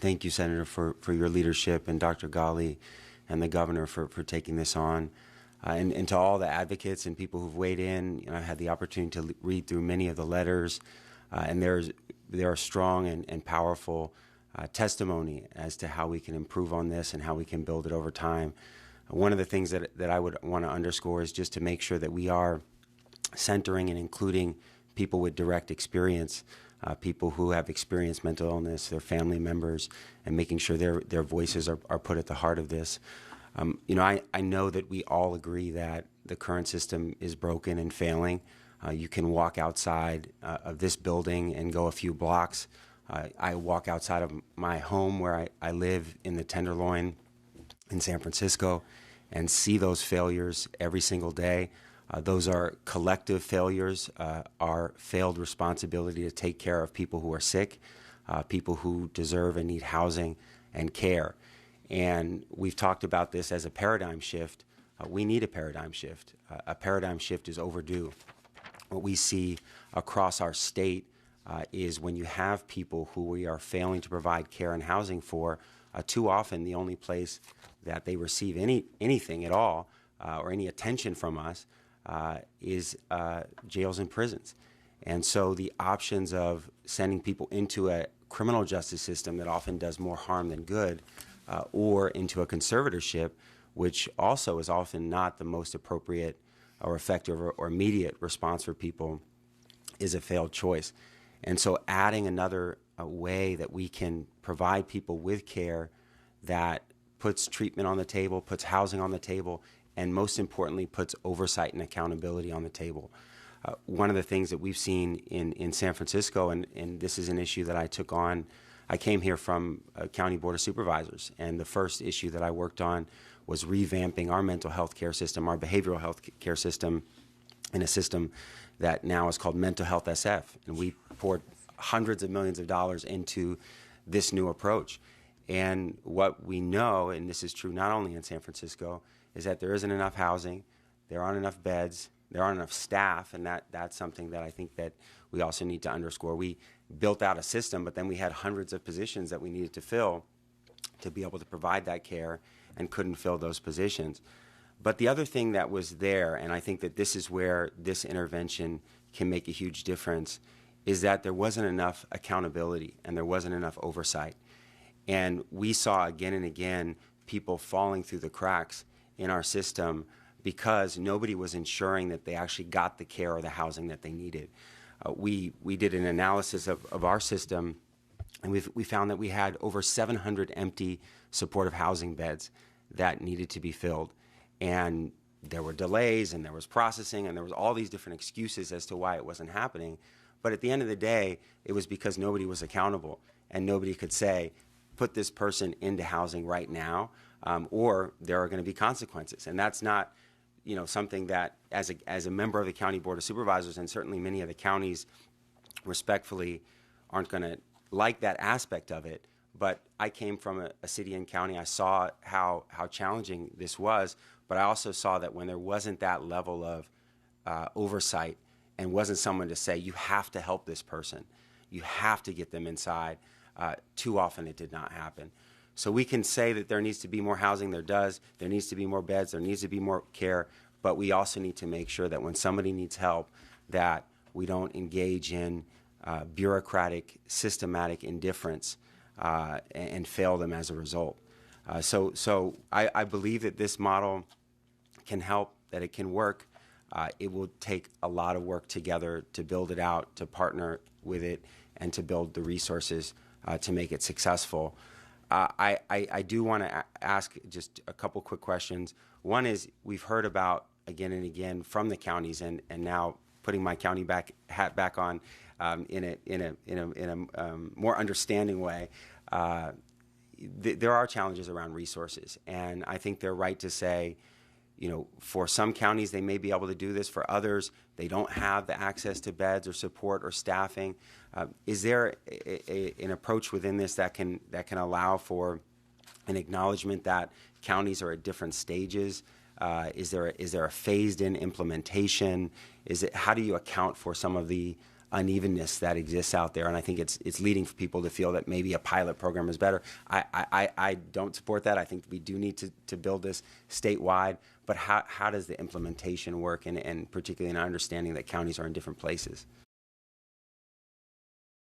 Thank you, Senator, for your leadership, and Dr. Ghali and the governor for taking this on. And to all the advocates and people who've weighed in, I had the opportunity to read through many of the letters, and there are strong and powerful testimony as to how we can improve on this and how we can build it over time. One of the things that I would want to underscore is just to make sure that we are centering and including people with direct experience, people who have experienced mental illness, their family members, and making sure their voices are put at the heart of this. I know that we all agree that the current system is broken and failing. You can walk outside of this building and go a few blocks. I walk outside of my home where I live in the Tenderloin in San Francisco and see those failures every single day. Those are collective failures, our failed responsibility to take care of people who are sick, people who deserve and need housing and care. And we've talked about this as a paradigm shift. We need a paradigm shift. A paradigm shift is overdue. What we see across our state is when you have people who we are failing to provide care and housing for, too often the only place that they receive anything at all or any attention from us is jails and prisons. And so the options of sending people into a criminal justice system that often does more harm than good, or into a conservatorship, which also is often not the most appropriate or effective or immediate response for people, is a failed choice. And so adding another way that we can provide people with care that puts treatment on the table, puts housing on the table, and most importantly, puts oversight and accountability on the table. One of the things that we've seen in San Francisco, and this is an issue that I took on, I came here from County Board of Supervisors, and the first issue that I worked on was revamping our mental health care system, our behavioral health care system, in a system that now is called Mental Health SF. And we poured hundreds of millions of dollars into this new approach. And what we know, and this is true not only in San Francisco, is that there isn't enough housing, there aren't enough beds, there aren't enough staff, and that's something that I think that we also need to underscore. We built out a system, but then we had hundreds of positions that we needed to fill to be able to provide that care and couldn't fill those positions. But the other thing that was there, and I think that this is where this intervention can make a huge difference, is that there wasn't enough accountability and there wasn't enough oversight. And we saw again and again people falling through the cracks in our system because nobody was ensuring that they actually got the care or the housing that they needed. We did an analysis of our system, and we found that we had over 700 empty supportive housing beds that needed to be filled. And there were delays, and there was processing, and there was all these different excuses as to why it wasn't happening. But at the end of the day, it was because nobody was accountable, and nobody could say, put this person into housing right now, or there are going to be consequences. And that's not something that as a member of the County Board of Supervisors, and certainly many of the counties respectfully aren't going to like that aspect of it. But I came from a city and county. I saw how challenging this was, but I also saw that when there wasn't that level of oversight and wasn't someone to say, you have to help this person, you have to get them inside, too often it did not happen. So we can say that there needs to be more housing, there needs to be more beds, there needs to be more care, but we also need to make sure that when somebody needs help, that we don't engage in bureaucratic, systematic indifference and fail them as a result. So I believe that this model can help, that it can work. It will take a lot of work together to build it out, to partner with it, and to build the resources to make it successful. I do want to ask just a couple quick questions. One is, we've heard about again and again from the counties, and now putting my county hat back on in a more understanding way. There are challenges around resources, and I think they're right to say, for some counties they may be able to do this. For others, they don't have the access to beds or support or staffing. Is there an approach within this that can allow for an acknowledgement that counties are at different stages? Is there a phased-in implementation? How do you account for some of the unevenness that exists out there, and I think it's leading for people to feel that maybe a pilot program is better. I don't support that. I think we do need to build this statewide, but how does the implementation work, and particularly in understanding that counties are in different places?